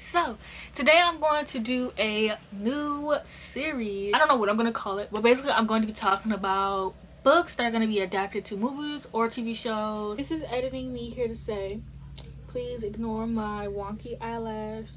so today I'm going to do a new series. I don't know what I'm going to call it, but basically I'm going to be talking about books that are going to be adapted to movies or TV shows. This is editing me here to say, please ignore my wonky eyelash.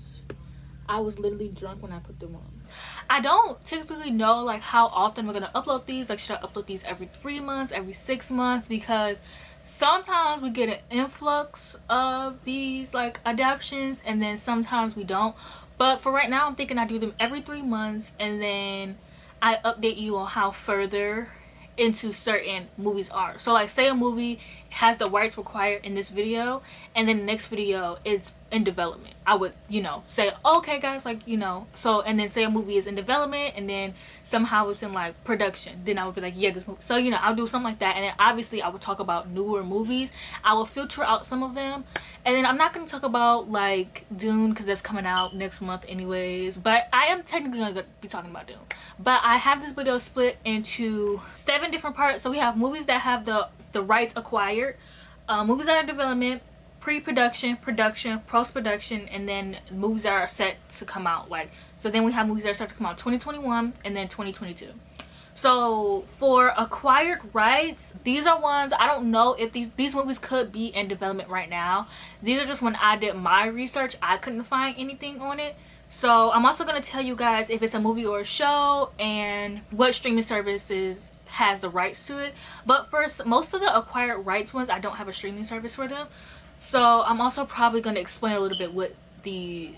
I was literally drunk when I put them on. I don't typically know like how often we're going to upload these. Like, should I upload these every 3 months, every 6 months? Because sometimes we get an influx of these like adaptations and then sometimes we don't. But for right now I'm thinking I do them every 3 months and then I update you on how further into certain movies are. So like, say a movie has the rights required in this video and then the next video it's in development, I would, you know, say, okay guys, like, you know, so, and then say a movie is in development and then somehow it's in like production, then I would be like, yeah, this movie. So, you know, I'll do something like that. And then obviously I would talk about newer movies. I will filter out some of them, and then I'm not going to talk about like Dune because that's coming out next month anyways, but I am technically going to be talking about Dune. But I have this video split into 7 different parts. So we have movies that have the rights acquired, movies that are in development, pre-production, production, post-production, and then movies that are set to come out. Like, so then we have movies that are set to come out 2021 and then 2022. So for acquired rights, these are ones I don't know if these movies could be in development right now. These are just when I did my research, I couldn't find anything on it. So I'm also going to tell you guys if it's a movie or a show and what streaming services has the rights to it. But first, most of the acquired rights ones, I don't have a streaming service for them. So I'm also probably going to explain a little bit what these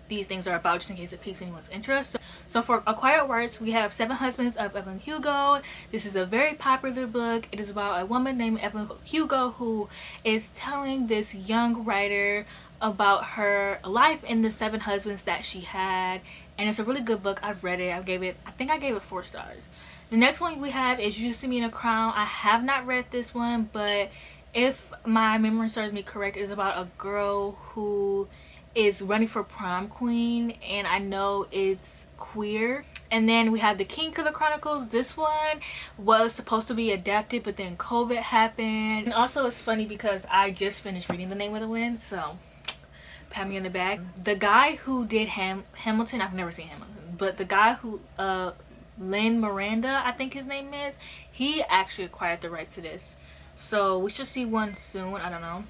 things are about, just in case it piques anyone's interest. So for acquired rights, we have Seven Husbands of Evelyn Hugo. This is a very popular book. It is about a woman named Evelyn Hugo who is telling this young writer about her life in the 7 husbands that she had, and it's a really good book. I've read it. I think I gave it 4 stars. The next one we have is You See Me in a Crown. I have not read this one, but if my memory serves me correct, it's about a girl who is running for prom queen, and I know it's queer. And then we have The King Killer Chronicles. This one was supposed to be adapted, but then COVID happened. And also it's funny because I just finished reading The Name of the Wind, so pat me in the back. The guy who did Hamilton, I've never seen Hamilton, but the guy who Lin Miranda, I think his name is, he actually acquired the rights to this. So we should see one soon, I don't know.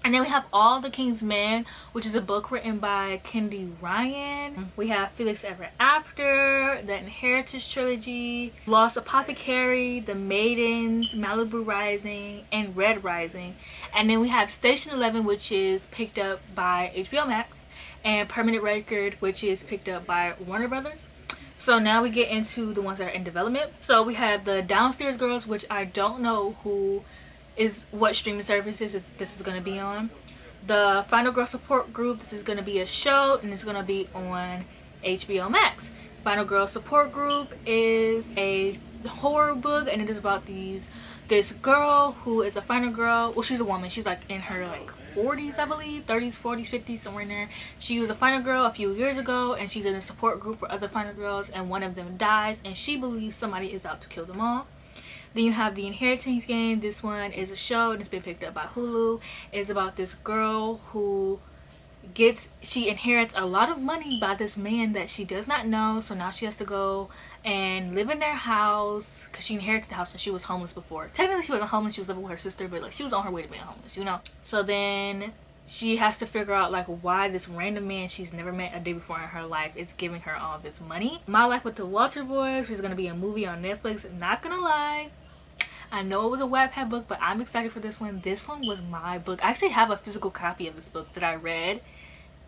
And then we have All the King's Men, which is a book written by Kendi Ryan. We have Felix Ever After, The Inheritance Trilogy, Lost Apothecary, The Maidens, Malibu Rising, and Red Rising. And then we have Station 11, which is picked up by HBO Max, and Permanent Record, which is picked up by Warner Brothers. So now we get into the ones that are in development. So we have The Downstairs Girls, which I don't know what streaming services this is going to be on. The Final Girl Support Group, this is going to be a show and it's going to be on HBO Max. Final Girl Support Group is a horror book, and it is about this girl who is a final girl. Well, she's a woman. She's like in her like 40s, I believe, 30s, 40s, 50s, somewhere in there. She was a final girl a few years ago, and she's in a support group for other final girls, and one of them dies and she believes somebody is out to kill them all. Then you have The Inheritance Game. This one is a show and it's been picked up by Hulu. It's about this girl who she inherits a lot of money by this man that she does not know. So now she has to go and live in their house because she inherited the house and she was homeless before. Technically she wasn't homeless, she was living with her sister, but like she was on her way to being homeless, you know. So then she has to figure out like why this random man she's never met a day before in her life is giving her all this money. My Life with the Walter Boys, which is going to be a movie on Netflix. Not gonna lie, I know it was a Wattpad book, but I'm excited for this one. This one was my book. I actually have a physical copy of this book that I read.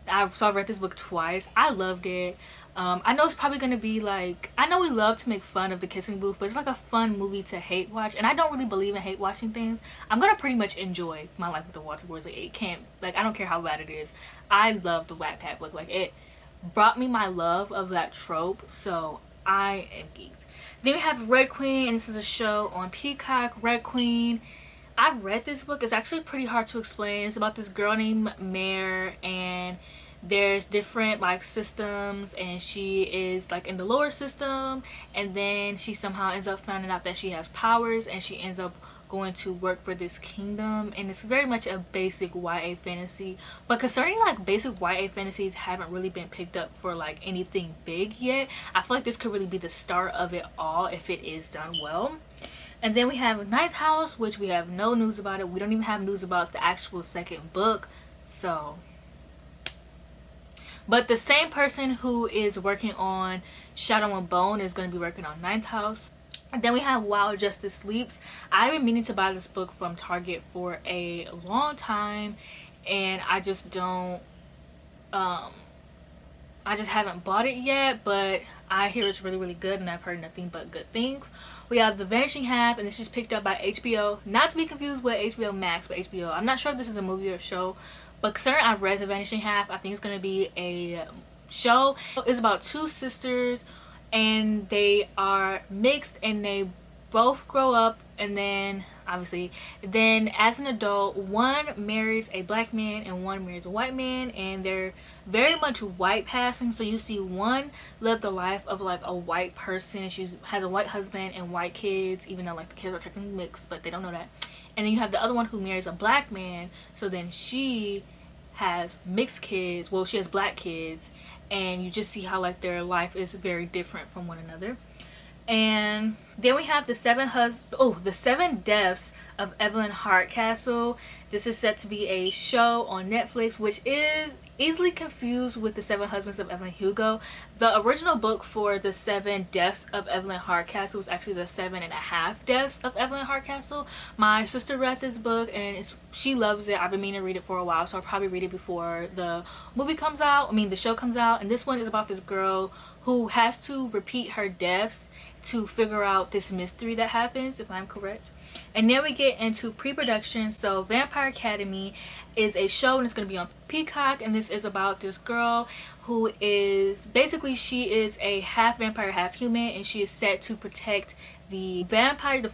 I've read this book twice. I loved it. I know it's probably going to be like, I know we love to make fun of The Kissing Booth, but it's like a fun movie to hate watch, and I don't really believe in hate watching things. I'm going to pretty much enjoy My Life with the Walter Boys. Like, it can't, like, I don't care how bad it is. I love the Wattpad book. Like, it brought me my love of that trope, so I am geeked. Then we have Red Queen, and this is a show on Peacock. Red Queen, I read this book. It's actually pretty hard to explain. It's about this girl named Mare, and there's different like systems, and she is like in the lower system, and then she somehow ends up finding out that she has powers, and she ends up going to work for this kingdom, and it's very much a basic YA fantasy. But concerning like basic YA fantasies haven't really been picked up for like anything big yet. I feel like this could really be the start of it all if it is done well. And then we have Ninth House, which we have no news about it. We don't even have news about the actual second book. So, but the same person who is working on Shadow and Bone is going to be working on Ninth House. And then we have While Justice Sleeps. I've been meaning to buy this book from Target for a long time, and I just don't I just haven't bought it yet, but I hear it's really good, and I've heard nothing but good things. We have The Vanishing Half, and it's just picked up by HBO, not to be confused with HBO Max, but HBO. I'm not sure if this is a movie or a show, but considering I've read The Vanishing Half, I think it's going to be a show. It's about two sisters, and they are mixed, and they both grow up, and then obviously then as an adult, one marries a black man and one marries a white man, and they're very much white passing. So you see one live the life of like a white person. She has a white husband and white kids, even though like the kids are technically mixed, but they don't know that. And then you have the other one who marries a black man, so then she has mixed kids, well, she has black kids, and you just see how like their life is very different from one another. And then we have the Seven Deaths of Evelyn Hardcastle. This is set to be a show on Netflix, which is easily confused with The Seven Husbands of Evelyn Hugo. The original book for The Seven Deaths of Evelyn Hardcastle was actually The 7.5 Deaths of Evelyn Hardcastle. My sister read this book, and she loves it. I've been meaning to read it for a while, so I'll probably read it before the movie comes out. The show comes out. And this one is about this girl who has to repeat her deaths to figure out this mystery that happens, if I'm correct. And then we get into pre-production. So Vampire Academy is a show, and it's going to be on Peacock, and this is about this girl who is basically, she is a half vampire half human, and she is set to protect the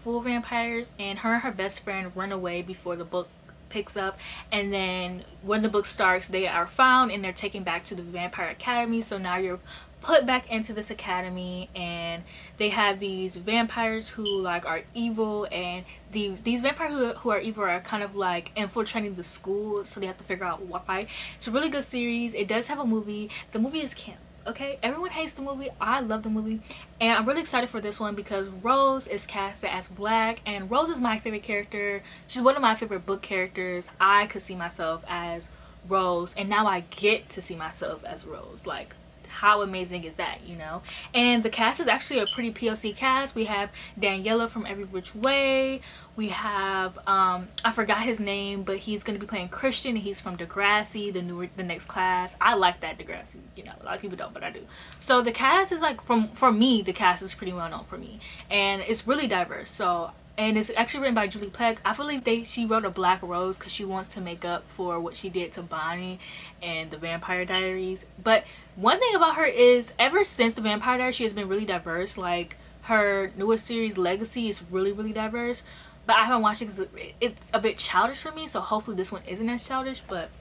full vampires, and her best friend run away before the book picks up. And then when the book starts, they are found and they're taken back to the Vampire Academy. So now you're put back into this academy, and they have these vampires who like are evil, and these vampires who are evil are kind of like infiltrating the school, so they have to figure out why. It's a really good series. It does have a movie. The movie is camp, okay? Everyone hates the movie. I love the movie, and I'm really excited for this one because Rose is casted as black, and Rose is my favorite character. She's one of my favorite book characters. I could see myself as Rose, and now I get to see myself as Rose. Like, how amazing is that, you know? And the cast is actually a pretty POC cast. We have Daniela from Every Which Way. We have I forgot his name, but he's going to be playing Christian. He's from Degrassi, the next class. I like that Degrassi, you know. A lot of people don't, but I do. So the cast is like, for me, the cast is pretty well known for me, and it's really diverse. So, and it's actually written by Julie Plec. I feel like she wrote a Black Rose because she wants to make up for what she did to Bonnie and the Vampire Diaries. But one thing about her is, ever since the Vampire Diaries, she has been really diverse. Like, her newest series, Legacy, is really diverse. But I haven't watched it because it's a bit childish for me, so hopefully this one isn't as childish. But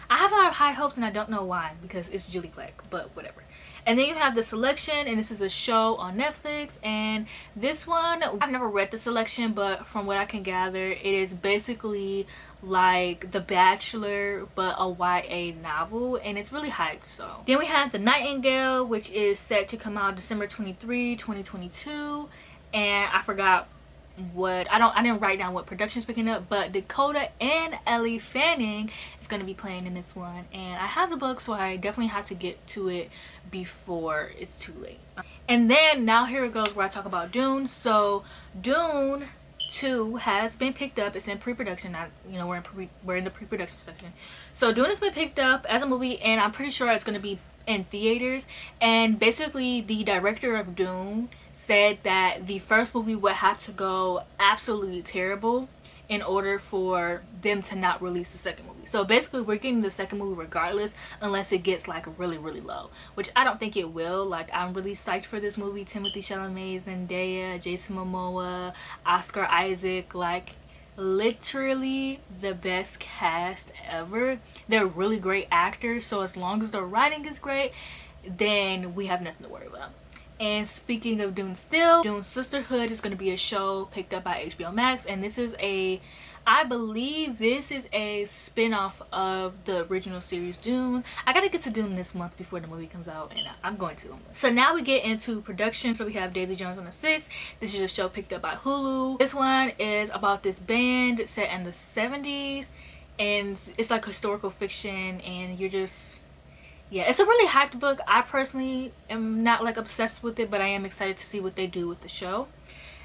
I have a lot of high hopes, and I don't know why, because it's Julie Plec, but whatever. And then you have The Selection, and this is a show on Netflix. And this one, I've never read The Selection, but from what I can gather, it is basically like The Bachelor, but a YA novel, and it's really hyped. So then we have The Nightingale, which is set to come out December 23, 2022, and I forgot what I didn't write down what production's picking up, but Dakota and Ellie Fanning is going to be playing in this one, and I have the book, so I definitely have to get to it before it's too late. And then now here it goes where I talk about Dune. So Dune 2 has been picked up. It's in pre-production. You know, we're in the pre-production section. So Dune has been picked up as a movie, and I'm pretty sure it's going to be in theaters. And basically the director of Dune said that the first movie would have to go absolutely terrible in order for them to not release the second movie. So basically we're getting the second movie regardless, unless it gets like really low, which I don't think it will. Like, I'm really psyched for this movie. Timothée Chalamet, Zendaya, Jason Momoa, Oscar Isaac, like literally the best cast ever. They're really great actors, so as long as the writing is great, then we have nothing to worry about. And speaking of Dune still, Dune Sisterhood is going to be a show picked up by HBO Max, and this is I believe this is a spin-off of the original series Dune. I gotta get to Dune this month before the movie comes out, and I'm going to. So now we get into production. So we have Daisy Jones on the 6th. This is a show picked up by Hulu. This one is about this band set in the 70s, and it's like historical fiction, and you're just, yeah, it's a really hyped book. I personally am not like obsessed with it, but I am excited to see what they do with the show.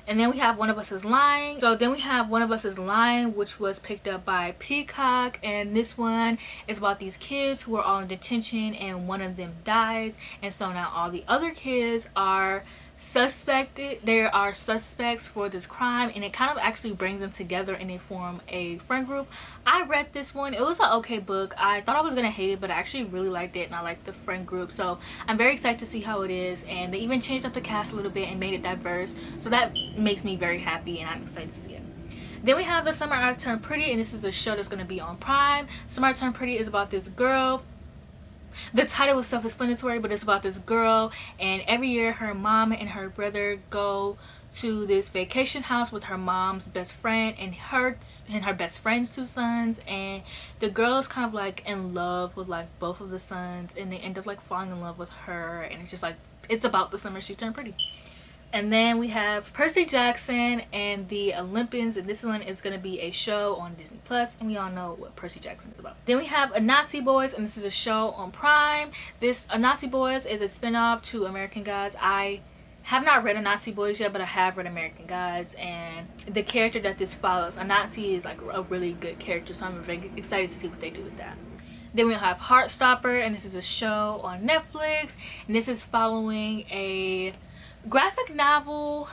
And then we have One of Us is Lying. So then we have One of Us is Lying, which was picked up by Peacock, and this one is about these kids who are all in detention and one of them dies, and so now all the other kids are suspected. There are suspects for this crime, and it kind of actually brings them together and they form a friend group. I read this one. It was an okay book. I thought I was gonna hate it, but I actually really liked it, and I liked the friend group, so I'm very excited to see how it is. And they even changed up the cast a little bit and made it diverse, so that makes me very happy, and I'm excited to see it. Then we have The Summer I Turned Pretty, and this is a show that's going to be on Prime. Summer I Turned Pretty is about this girl. The title is self-explanatory, but it's about this girl, and every year her mom and her brother go to this vacation house with her mom's best friend and her best friend's 2 sons, and the girl is kind of like in love with like both of the sons, and they end up like falling in love with her, and it's just like, it's about the summer she turned pretty. And then we have Percy Jackson and the Olympians, and this one is going to be a show on Disney Plus, and we all know what Percy Jackson is about. Then we have ANANSI Boys, and this is a show on Prime. This ANANSI Boys is a spin-off to American Gods. I have not read ANANSI Boys yet, but I have read American Gods, and the character that this follows, ANANSI, is like a really good character, so I'm very excited to see what they do with that. Then we have Heartstopper, and this is a show on Netflix, and this is following a graphic novel,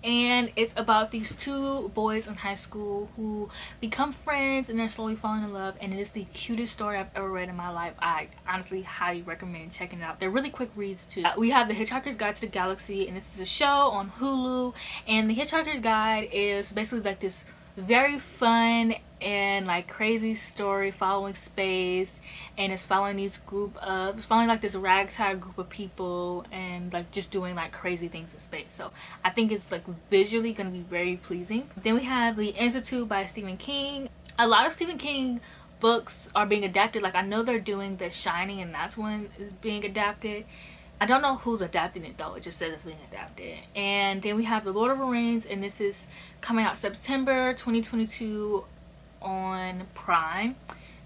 and it's about these 2 boys in high school who become friends and they're slowly falling in love, and it is the cutest story I've ever read in my life. I honestly highly recommend checking it out. They're really quick reads too. We have The Hitchhiker's Guide to the Galaxy, and this is a show on Hulu, and The Hitchhiker's Guide is basically like this very fun and like crazy story following space, and it's following these it's following like this ragtag group of people and like just doing like crazy things in space. So I think it's like visually gonna be very pleasing. Then we have The Institute by Stephen King. A lot of Stephen King books are being adapted. Like I know they're doing The Shining, and that's one is being adapted. I don't know who's adapting it though, it just says it's being adapted. And then we have The Lord of the Rings, and this is coming out September 2022 on Prime.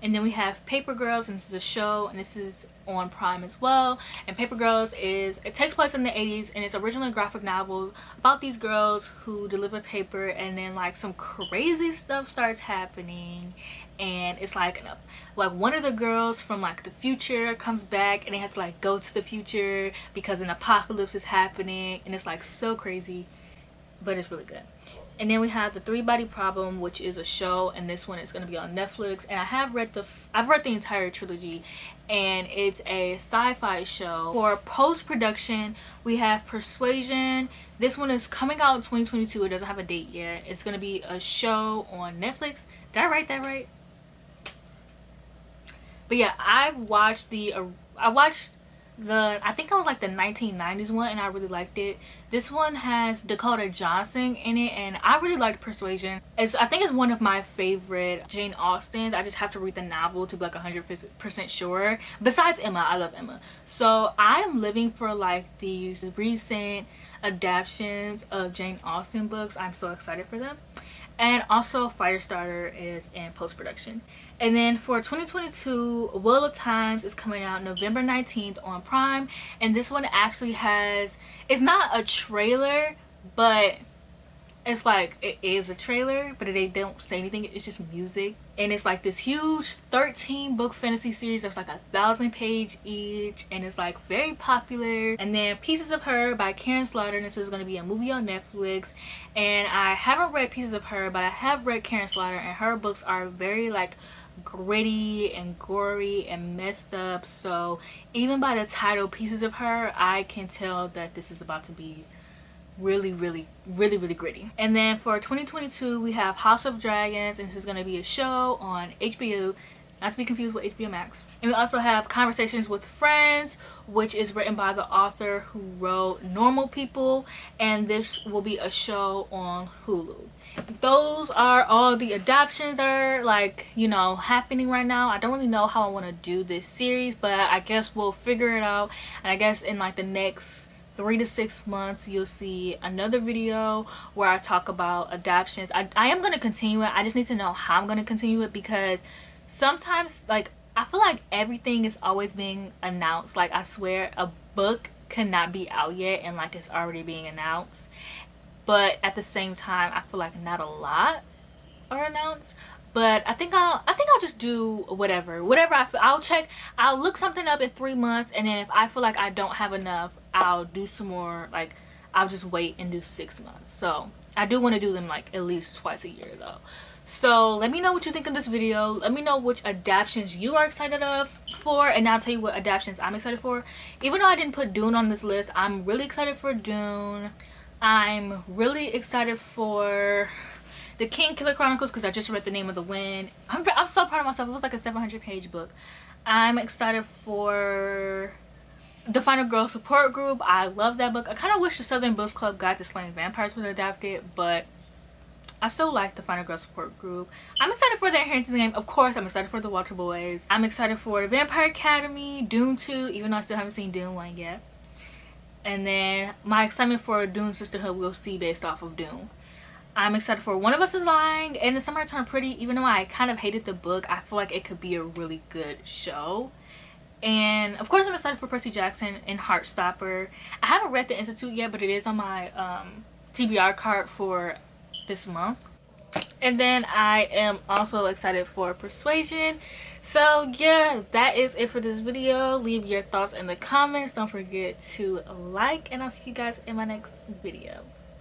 And then we have Paper Girls, and this is a show, and this is on Prime as well. And Paper Girls it takes place in the 80s, and it's originally a graphic novel about these girls who deliver paper, and then like some crazy stuff starts happening, and it's like one of the girls from like the future comes back, and they have to like go to the future because an apocalypse is happening, and it's like so crazy, but it's really good. And then we have The 3-Body Problem, which is a show, and this one is going to be on Netflix, and I've read the entire trilogy, and it's a sci-fi show. For post-production, we have Persuasion. This one is coming out in 2022. It doesn't have a date yet. It's going to be a show on Netflix. Did I write that right? But yeah, I watched the I think it was like the 1990s one, and I really liked it. This one has Dakota Johnson in it, and I really liked Persuasion. I think it's one of my favorite Jane Austens. I just have to read the novel to be like 100% sure. Besides Emma, I love Emma. So I am living for like these recent adaptations of Jane Austen books. I'm so excited for them. And also Firestarter is in post-production. And then for 2022, Wheel of Times is coming out November 19th on Prime, and this one actually it's not a trailer, but it's like it is a trailer, but they don't say anything. It's just music, and it's like this huge 13-book fantasy series that's like 1,000 pages each, and it's like very popular. And then Pieces of Her by Karen Slaughter, and this is going to be a movie on Netflix. And I haven't read Pieces of Her, but I have read Karen Slaughter, and her books are very like gritty and gory and messed up, so even by the title Pieces of Her, I can tell that this is about to be really gritty. And then for 2022, we have House of Dragons, and this is going to be a show on HBO not to be confused with HBO Max. And we also have Conversations with Friends, which is written by the author who wrote Normal People, and this will be a show on Hulu. Those are all the adoptions that are, like, you know, happening right now. I don't really know how I want to do this series, but I guess we'll figure it out. And I guess in like the next 3 to 6 months you'll see another video where I talk about adoptions. I am going to continue it. I just need to know how I'm going to continue it, because sometimes, like, I feel like everything is always being announced. Like, I swear a book cannot be out yet and like it's already being announced, but at the same time I feel like not a lot are announced. But I think I'll just do whatever I feel. I'll look something up in 3 months, and then if I feel like I don't have enough, I'll do some more. Like, I'll just wait and do 6 months. So I do want to do them like at least twice a year though. So let me know what you think of this video. Let me know which adaptations you are excited for, and I'll tell you what adaptations I'm excited for. Even though I didn't put Dune on this list, I'm really excited for Dune. I'm really excited for The Kingkiller Chronicles, because I just read The Name of the Wind. I'm so proud of myself. It was like a 700-page book. I'm excited for The Final Girl Support Group. I love that book. I kind of wish the Southern Books Club Guide to Slaying Vampires was adapted, but I still like The Final Girl Support Group. I'm excited for The Inheritance Game. Of course, I'm excited for The Water Boys. I'm excited for The Vampire Academy, Dune 2, even though I still haven't seen Dune 1 yet. And then my excitement for Dune Sisterhood we'll see based off of Dune. I'm excited for One of Us is Lying and The Summer Turned Pretty. Even though I kind of hated the book, I feel like it could be a really good show. And of course I'm excited for Percy Jackson and Heartstopper. I haven't read The Institute yet, but it is on my TBR card for this month. And then I am also excited for Persuasion. So yeah, that is it for this video. Leave your thoughts in the comments. Don't forget to like, and I'll see you guys in my next video.